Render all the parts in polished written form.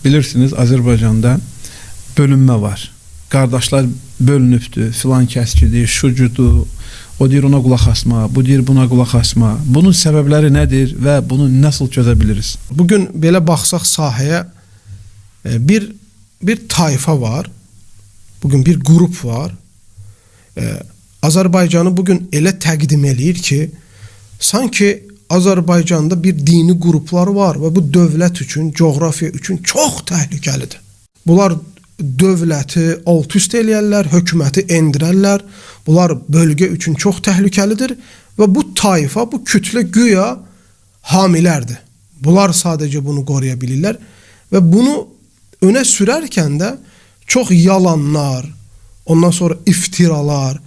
Bilirsiniz, Azərbaycanda bölünmə var. Qardaşlar bölünübdür, filan kəskidir, şucudur, o deyir ona qulaq asma, bu deyir buna qulaq asma. Bunun səbəbləri nədir və bunu nasıl çözə biliriz? Bugün belə baxsaq sahəyə bir tayfa var, bugün bir qrup var. Azərbaycanı bugün elə təqdim eləyir ki, sanki Azərbaycanda bir dini qruplar var və bu dövlət üçün, coğrafiya üçün çox təhlükəlidir. Bunlar dövləti alt-üst eləyərlər, hökuməti endirərlər. Bunlar bölgə üçün çox təhlükəlidir və bu tayfa, bu kütlə güya hamilərdir. Bunlar sadəcə bunu qoruya bilirlər və bunu önə sürərkən də çox yalanlar, ondan sonra iftiralar,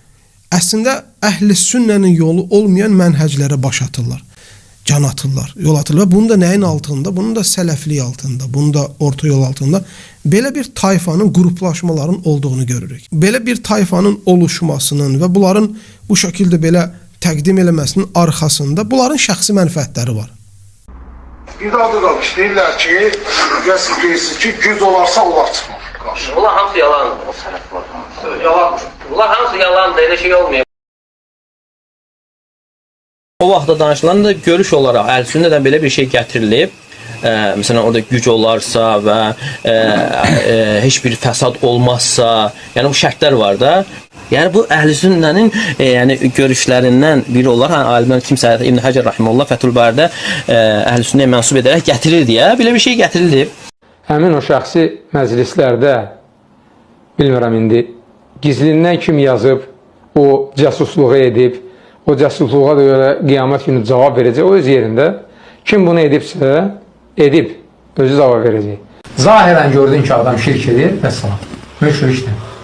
əslində əhl-i sünnənin yolu olmayan mənhəclərə baş atırlar, can atırlar, yol atırlar. Bunu da nəyin altında? Bunun da sələflik altında, bunun da orta yol altında belə bir tayfanın qruplaşmaların olduğunu görürük. Belə bir tayfanın oluşmasının və bunların bu şəkildə belə təqdim eləməsinin arxasında bunların şəxsi mənfəətləri var. Bir daha da qalmış, deyirlər ki, siz deyirsiniz ki, güc olarsa olar çıxmaq qarşı. Bunlar hamısı yalandır. Yalandır. Bunlar hamısı yalandır, elə şey olmuyor. O vaxtda danışılan da görüş olaraq Əhl-i-Sünnədən belə bir şey gətirilib. Məsələn, orada güc olarsa və heç bir fəsad olmazsa, yəni bu şərtlər var da. Yəni bu Əhl-i-Sünnənin yəni görüşlərindən biri olaraq alimlər kimsə İbn Həcər rahimehullah Fəthül Baridə Əhl-i-Sünnəyə mənsub edərək gətirir deyə belə bir şey gətirilib. Həmin o şəxsi məclislərdə bilmirəm indi gizlindən kim yazıb, o casusluğu edib, o casusluğa da görə qiyamət günü cavab verəcək o öz yerində. Kim bunu edibsə, edib, özü cavab verəcək. Zahirən gördün ki, adam şirk edir və salam. Müşrikdir.